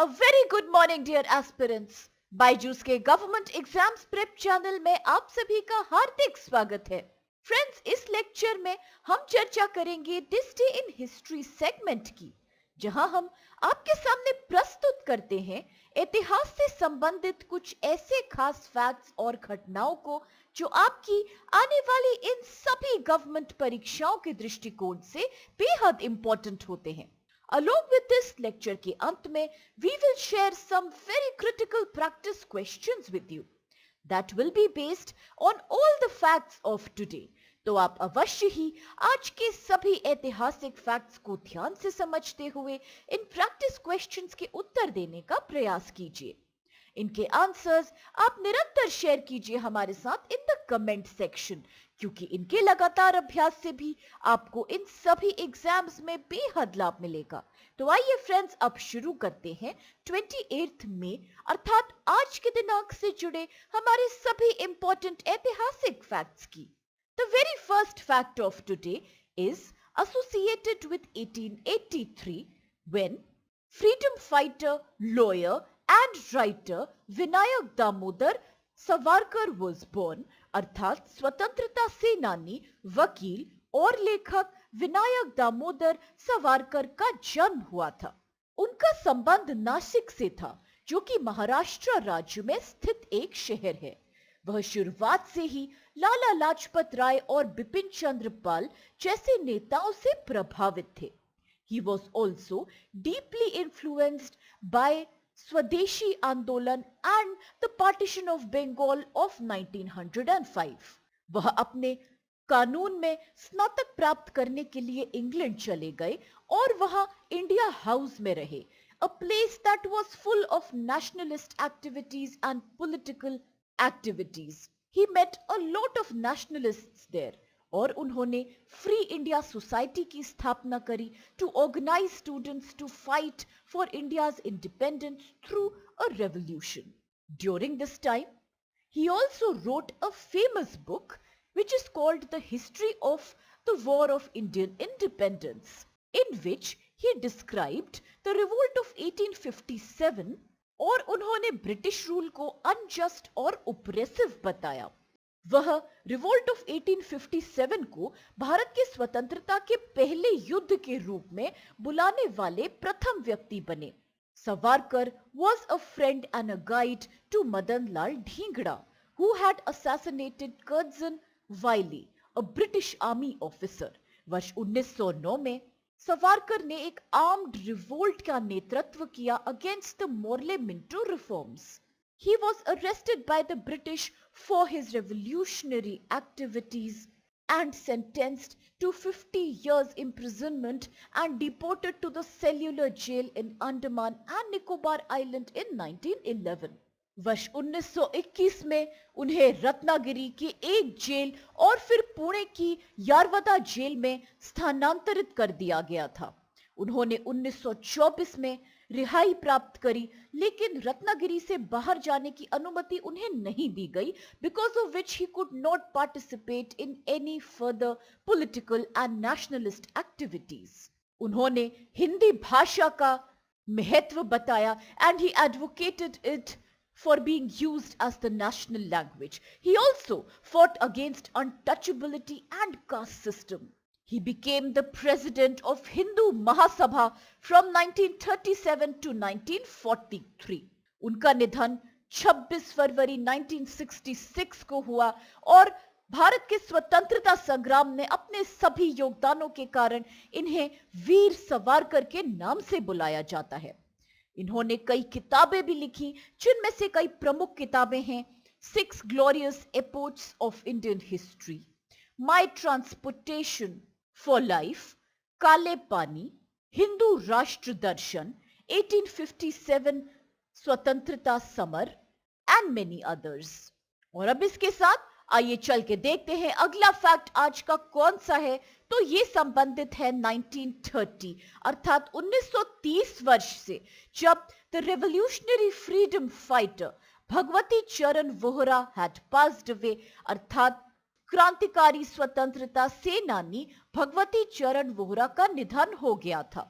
A very good morning dear aspirants. Byju's के government exams prep channel में आप सभी का हार्दिक स्वागत है। फ्रेंड्स, इस लेक्चर में हम चर्चा करेंगे this day in history segment की, जहां हम आपके सामने प्रस्तुत करते हैं इतिहास से संबंधित कुछ ऐसे खास फैक्ट्स और घटनाओं को जो आपकी आने वाली इन सभी गवर्नमेंट परीक्षाओं के दृष्टिकोण से बेहद इंपॉर्टेंट होते हैं। Along with this lecture के अंत में we will share some very critical practice questions with you that will be based on all the facts of today. तो आप अवश्य ही आज के सभी ऐतिहासिक फैक्ट्स को ध्यान से समझते हुए इन प्रैक्टिस क्वेश्चंस के उत्तर देने का प्रयास कीजिए। इनके आंसर्स आप निरंतर शेयर कीजिए हमारे साथ इन द कमेंट सेक्शन, क्योंकि इनके लगातार अभ्यास से भी आपको इन सभी एग्जाम्स में बेहद लाभ मिलेगा। तो आइए फ्रेंड्स, अब शुरू करते हैं 28 मई अर्थात आज के दिनांक से जुड़े हमारे सभी इंपॉर्टेंट ऐतिहासिक फैक्ट्स की। The very first fact of today is associated with 1883 when freedom fighter, lawyer and writer Vinayak Damodar Savarkar was born। अर्थात स्वतंत्रता सेनानी, वकील और लेखक विनायक दामोदर सावरकर का जन्म हुआ था। उनका संबंध नासिक से था, जो कि महाराष्ट्र राज्य में स्थित एक शहर है। वह शुरुआत से ही लाला लाजपत राय और बिपिन चंद्र पाल जैसे नेताओं से प्रभावित थे। He was also deeply influenced by स्वदेशी आंदोलन and the partition of Bengal of 1905। वह अपने कानून में स्नातक प्राप्त करने के लिए इंग्लैंड चले गए और वहां इंडिया हाउस में रहे, a place that was full of nationalist activities and political activities। He met a lot of nationalists there और उन्होंने फ्री इंडिया सोसाइटी की स्थापना करी to organise students to fight for India's independence through a revolution. During this time he also wrote a famous book which is called the history of the war of Indian independence, in which he described the revolt of 1857 और उन्होंने British rule को unjust और oppressive बताया। वह revolt of 1857 को भारत के स्वतंत्रता के पहले युद्ध के रूप में बुलाने वाले प्रथम व्यक्ति बने। Savarkar was a friend and a guide to Madan Lal Dhingra, who had assassinated Curzon Wyllie, a British army officer। वर्ष 1909 में सवारकर ने एक आर्म्ड रिवोल्ट का नेतृत्व किया against the Morley Minto reforms. He was arrested by the British for his revolutionary activities and sentenced to 50 years imprisonment and deported to the cellular jail in Andaman and Nicobar Island in 1911। वर्ष 1921 में उन्हें रत्नागिरी की एक jail और फिर पुणे की यारवदा jail में स्थानांतरित कर दिया गया था। उन्होंने 1924 में रिहाई प्राप्त करी, लेकिन रत्नागिरी से बाहर जाने की अनुमति उन्हें नहीं दी गई, because of which he could not participate in any further political and nationalist activities. उन्होंने हिंदी भाषा का महत्व बताया and he advocated it for being used as the national language। He also fought against untouchability and caste system। He became the president of Hindu Mahasabha from 1937 to 1943। उनका निधन 26 फरवरी 1966 को हुआ और भारत के स्वतंत्रता संग्राम में अपने सभी योगदानों के कारण इन्हें वीर सावरकर के नाम से बुलाया जाता है। इन्होंने कई किताबें भी लिखी, जिनमें से कई प्रमुख किताबें हैं six glorious epochs of Indian history, my transportation for life, Kale Pani, Hindu राष्ट्र दर्शन, 1857 स्वतंत्रता समर एंड मेनी अदर्स। और अब इसके साथ आइए चल के देखते हैं अगला फैक्ट आज का कौन सा है। तो ये संबंधित है 1930 अर्थात 1930 वर्ष से, जब the revolutionary freedom fighter Bhagwati चरण वोहरा हैड पास्ड अवे, अर्थात क्रांतिकारी स्वतंत्रता सेनानी भगवती चरण वोहरा का निधन हो गया था।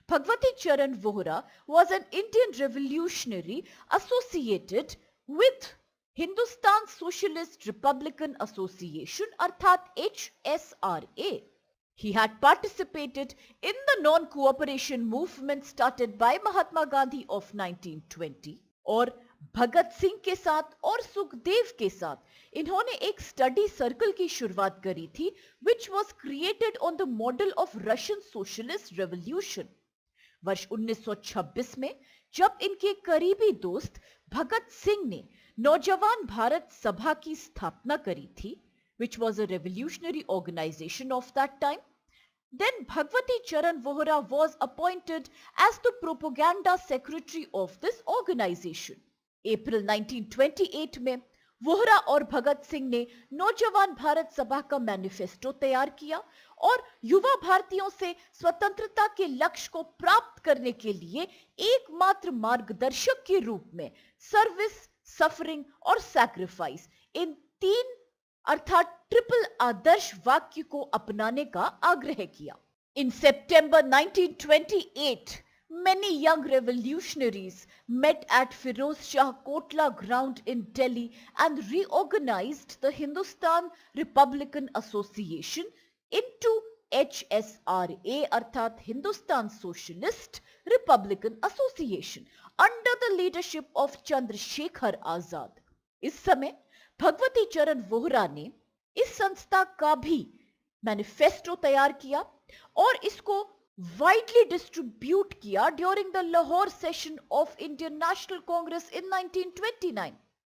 Bhagwati Charan Vohra was an Indian revolutionary associated with Hindustan Socialist Republican Association अर्थात HSRA. He had participated in the non-cooperation movement started by Mahatma Gandhi of 1920 और भगत सिंह के साथ और सुखदेव के साथ इन्होंने एक स्टडी सर्कल की शुरुआत करी थी which was created on the model of Russian Socialist Revolution. वर्ष 1926 में जब इनके करीबी दोस्त भगत सिंह ने नौजवान भारत सभा की स्थापना करी थी which was a revolutionary organization of that time, then Bhagwati Charan Vohra was appointed as the propaganda secretary of this organization. अप्रैल 1928 में वोहरा और भगत सिंह ने नौजवान भारत सभा का मैनिफेस्टो तैयार किया और युवा भारतीयों से स्वतंत्रता के लक्ष्य को प्राप्त करने के लिए एकमात्र मार्गदर्शक के रूप में सर्विस, सफरिंग और सैक्रिफाइस इन तीन अर्थात ट्रिपल आदर्श वाक्य को अपनाने का आग्रह किया. In September 1928, many young revolutionaries met at Firoz Shah Kotla ground in Delhi and reorganized the Hindustan Republican Association into HSRA अर्थात Hindustan Socialist Republican Association under the leadership of Chandrasekhar Azad. इस समय भगवती चरण वोहरा ने इस संस्था का भी manifesto तैयार किया और इसको वाइडली डिस्ट्रीब्यूट किया during the Lahore session of Indian national Congress in 1929.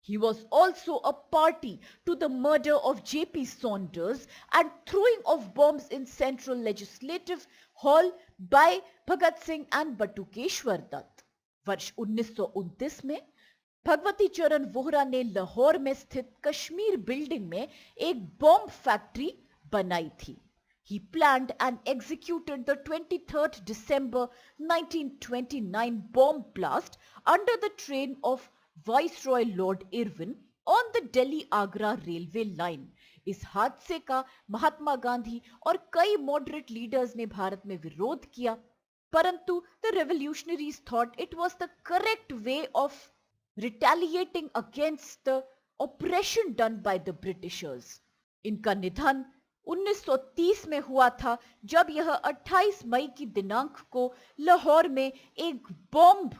He was also a party to the murder of J.P. Saunders and throwing of bombs in Central Legislative Hall by Bhagat Singh and Batukeshwar Dutt. वर्ष 1929 में भगवती चरण वोहरा ने लाहौर में स्थित Kashmir building में एक bomb factory बनाई थी. He planned and executed the 23rd December 1929 bomb blast under the train of Viceroy Lord Irwin on the Delhi-Agra railway line. इस हादसे का महात्मा गांधी और कई मॉडरेट लीडर्स ने भारत में विरोध किया, परंतु the revolutionaries thought it was the correct way of retaliating against the oppression done by the Britishers. इनका निधन 1930 में हुआ था जब यह 28 मई की दिनांक को लाहौर में एक बॉम्ब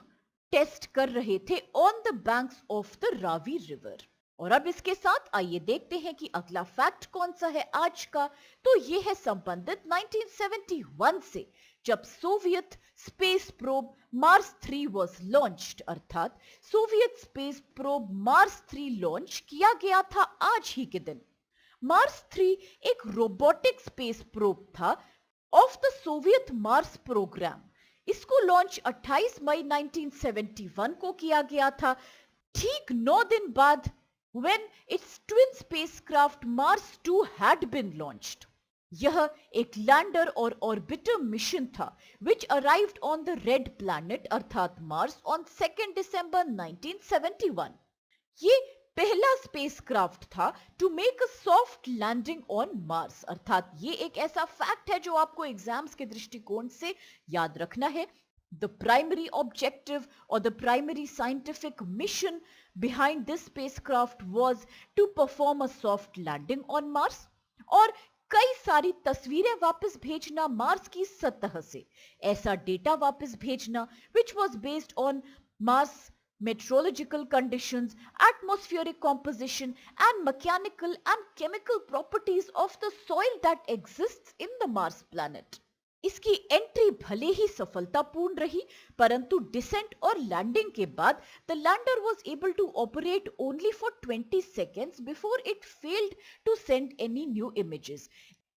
टेस्ट कर रहे थे on the banks of the Ravi river. और अब इसके साथ आइए देखते हैं कि अगला फैक्ट कौन सा है आज का. तो ये है संबंधित 1971 से जब Soviet space probe Mars 3 was launched अर्थात Soviet space probe Mars 3 launch किया गया था आज ही के दिन. मार्स 3 एक रोबोटिक स्पेस प्रोब था of the Soviet Mars programme. इसको लॉन्च 28 मई 1971 को किया गया था, ठीक 9 दिन बाद when its twin spacecraft Mars 2 had been launched. यह एक लैंडर और ऑर्बिटर मिशन था which arrived on the red planet अर्थात मार्स on 2 दिसंबर 1971. ये पहला स्पेसक्राफ्ट था to make a soft landing on Mars अर्थात ये एक ऐसा फैक्ट है जो आपको एग्जाम्स के दृष्टिकोण से याद रखना है. The primary objective or the primary scientific mission behind this spacecraft was to perform a soft landing on Mars और कई सारी तस्वीरें वापस भेजना मार्स की सतह से, ऐसा डेटा वापस भेजना which was based on Mars meteorological conditions, atmospheric composition and mechanical and chemical properties of the soil that exists in the Mars planet. इसकी एंट्री भले ही सफलतापूर्ण रही परंतु डिसेंट और लैंडिंग के बाद the lander was able to operate only for 20 seconds before it failed to send any new images.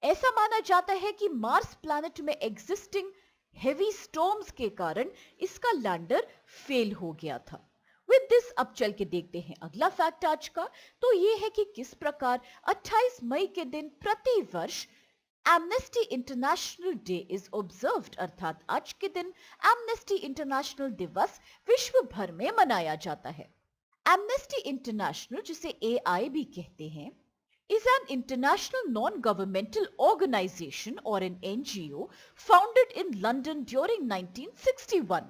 ऐसा माना जाता है कि मार्स प्लैनेट में एग्जिस्टिंग हेवी स्टॉर्म्स के कारण इसका लैंडर फेल हो गया था. विद दिस अब चल के देखते हैं अगला फैक्ट आज का. तो ये है कि किस प्रकार 28 मई के दिन प्रति वर्ष amnesty international day is observed अर्थात आज के दिन एमनेस्टी इंटरनेशनल दिवस विश्व भर में मनाया जाता है. एमनेस्टी इंटरनेशनल जिसे एआई भी कहते हैं, is an international non-governmental organization or an NGO founded in London during 1961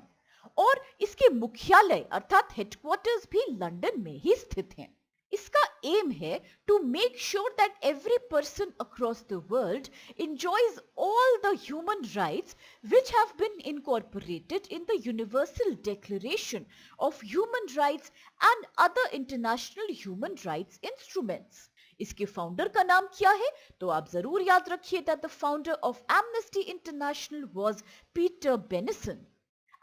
और इसके मुख्यालय अर्थात हेडक्वार्टर्स भी लंदन में ही स्थित हैं। इसका एम है to make sure that every person across the world enjoys all the human rights which have been incorporated in the Universal Declaration of Human Rights and other international human rights instruments. इसके founder का नाम क्या है? तो आप जरूर याद रखिए that the founder of Amnesty International was Peter Benenson.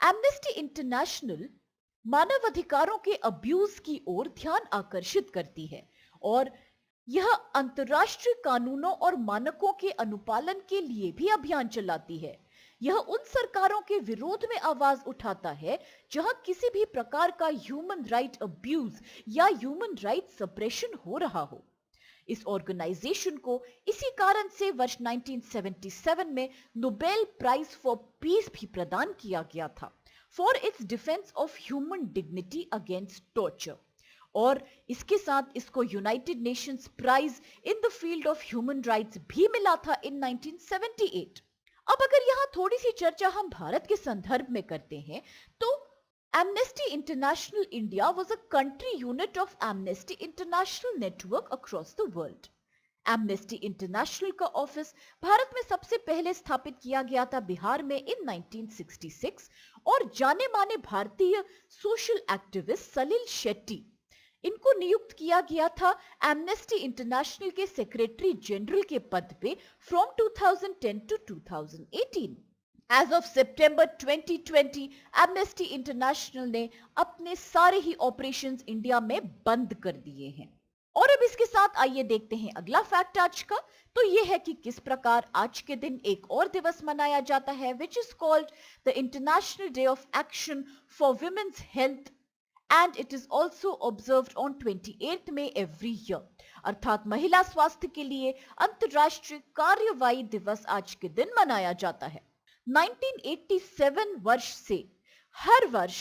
Amnesty International मानव अधिकारों के अब्यूज की ओर ध्यान आकर्षित करती है और यह अंतर्राष्ट्रीय कानूनों और मानकों के अनुपालन के लिए भी अभियान चलाती है। यह उन सरकारों के विरोध में आवाज उठाता है जहां किसी भी प्रकार का ह्यूमन राइट अब्यूज या ह्यूमन राइट सप्रेशन हो रहा हो। इस ऑर्गेनाइजेशन को इसी कारण से वर्ष 1977 में नोबेल प्राइज फॉर पीस भी प्रदान किया गया था for its defence of human dignity against torture और इसके साथ इसको United Nations prize in the field of human rights भी मिला था इन 1978। अब अगर यहाँ थोड़ी सी चर्चा हम भारत के संदर्भ में करते हैं तो Amnesty International India was a country unit of Amnesty International network across the world. Amnesty International का ऑफिस भारत में सबसे पहले स्थापित किया गया था बिहार में इन 1966 और जाने माने भारतीय सोशल एक्टिविस्ट सलिल शेट्टी इनको नियुक्त किया गया था एमनेस्टी इंटरनेशनल के सेक्रेटरी जनरल के पद पे from 2010 to 2018। As of September 2020, Amnesty International ने अपने सारे ही ऑपरेशंस इंडिया में बंद कर दिए हैं। और अब इसके साथ आइए देखते हैं अगला फैक्ट आज का। तो ये है कि किस प्रकार आज के दिन एक और दिवस मनाया जाता है which is called the international day of action for women's health and it is also observed on 28 May every year. अर्थात महिला स्वास्थ्य के लिए अंतरराष्ट्रीय कार्यवाही दिवस आज के दिन मनाया जाता है। 1987 वर्ष से हर वर्ष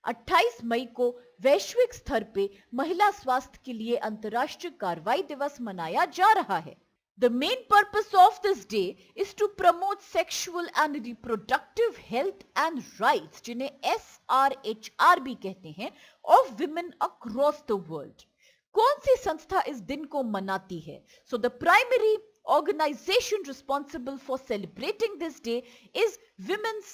28 मई को वैश्विक स्तर पे महिला स्वास्थ्य के लिए अंतरराष्ट्रीय कार्रवाई दिवस मनाया जा रहा है। The main purpose of this day is to promote sexual and reproductive health and rights, जिन्हें SRHR भी कहते हैं, of women across the world। कौन सी संस्था इस दिन को मनाती है? So the primary organization responsible for celebrating this day is Women's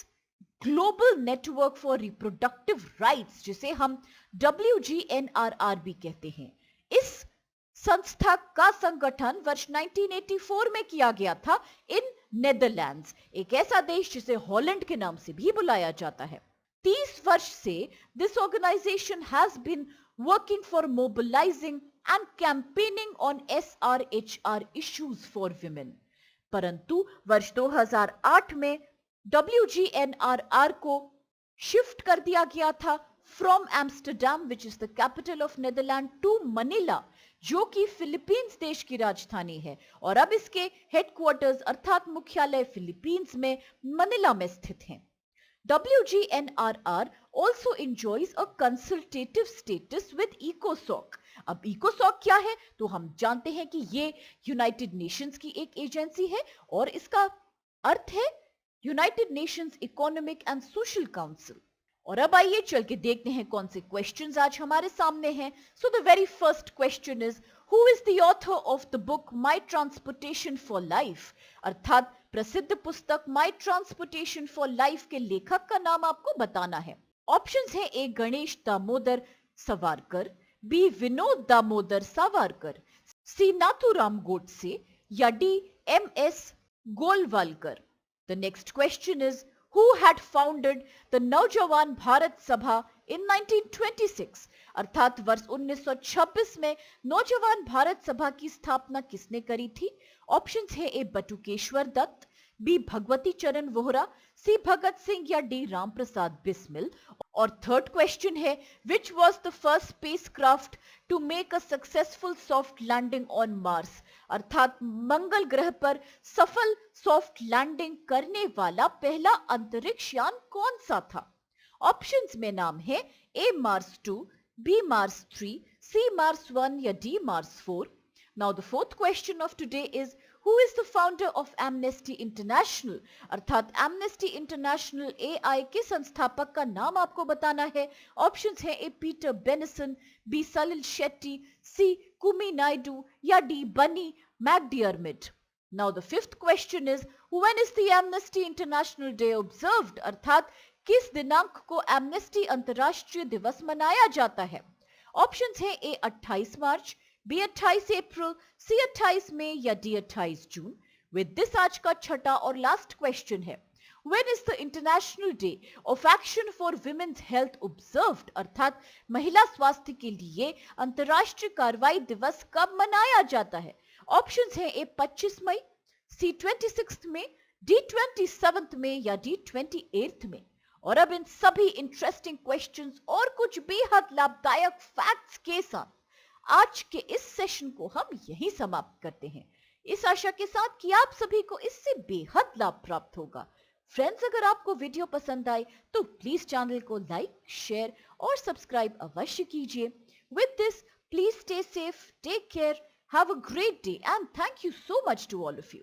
Global Network for Reproductive Rights, जिसे हम WGNRR भी कहते हैं। इस संस्था का संगठन वर्ष 1984 में किया गया था इन नेदरलैंड्स, एक ऐसा देश जिसे हॉलैंड के नाम से भी बुलाया जाता है। 30 वर्ष से this organisation has been working for mobilizing and campaigning on SRHR issues for women। परंतु वर्ष 2008 में WGNRR को शिफ्ट कर दिया गया था from Amsterdam which is the capital of Netherland to Manila जो कि फिलीपींस देश की राजधानी है और अब इसके हेडक्वार्टर्स अर्थात मुख्यालय फिलीपींस में मनीला में स्थित हैं। WGNRR also enjoys a consultative status with ECOSOC। अब ECOSOC क्या है? तो हम जानते हैं कि ये यूनाइटेड नेशंस की एक एजेंसी है और इसका अर्थ है United Nations economic and social council. और अब आइए चल के देखते हैं कौन से क्वेश्चंस आज हमारे सामने हैं। So the very first question is who is the author of the book my transportation for life? अर्थात प्रसिद्ध पुस्तक माई ट्रांसपोर्टेशन फॉर लाइफ के लेखक का नाम आपको बताना है। ऑप्शंस हैं A Ganesh Damodar Savarkar, B Vinod Damodar Savarkar, C Nathuram Godse या D MS Golwalkar. The next question is who had founded the नौजवान भारत सभा in 1926? अर्थात वर्ष 1926 में नौजवान भारत सभा की स्थापना किसने करी थी? ऑप्शंस है ए बटुकेश्वर दत्त, बी भगवती चरण वोहरा, सी भगत सिंह या डी राम प्रसाद बिस्मिल। और थर्ड क्वेश्चन है which was the first spacecraft to make a successful soft landing on Mars? अर्थात मंगल ग्रह पर सफल सॉफ्ट लैंडिंग करने वाला पहला अंतरिक्ष यान कौन सा था? ऑप्शंस में नाम है A Mars 2, B Mars 3, C Mars 1 या D Mars 4। Now the fourth question of today is, who is the founder of Amnesty International? अर्थात Amnesty International AI के संस्थापक का नाम आपको बताना है. ऑप्शंस हैं A Peter Benenson, B Salil Shetty, C Kumi Naidu या डी बनी मैकडियरमिट. Now the fifth question is, when is the Amnesty International Day observed? अर्थात किस दिनांक को एमनेस्टी अंतर्राष्ट्रीय दिवस मनाया जाता है? ऑप्शंस हैं ए 28 मार्च, बी 28 अप्रैल, सी 28 मई या डी 28 जून. विद दिस आज का छठा और लास्ट क्वेश्चन है, when is the international day of action for women's health observed? अर्थात महिला स्वास्थ्य के लिए अंतर्राष्ट्रीय कार्रवाई दिवस कब मनाया जाता है? ऑप्शंस हैं ए 25 मई, सी 26 मई, डी 27 मई या डी 28 मई. और अब इन सभी इंटरेस्टिंग क्वेश्चंस और कुछ बेहद लाभदायक फैक्ट्स के साथ आज के इस सेशन को हम यहीं समाप्त करते हैं, इस आशा के साथ कि आप सभी को इससे बेहद लाभ प्राप्त होगा. फ्रेंड्स, अगर आपको वीडियो पसंद आए तो प्लीज चैनल को लाइक, शेयर और सब्सक्राइब अवश्य कीजिए. With this, please stay safe, take care, have a great day and thank you so much to all of you.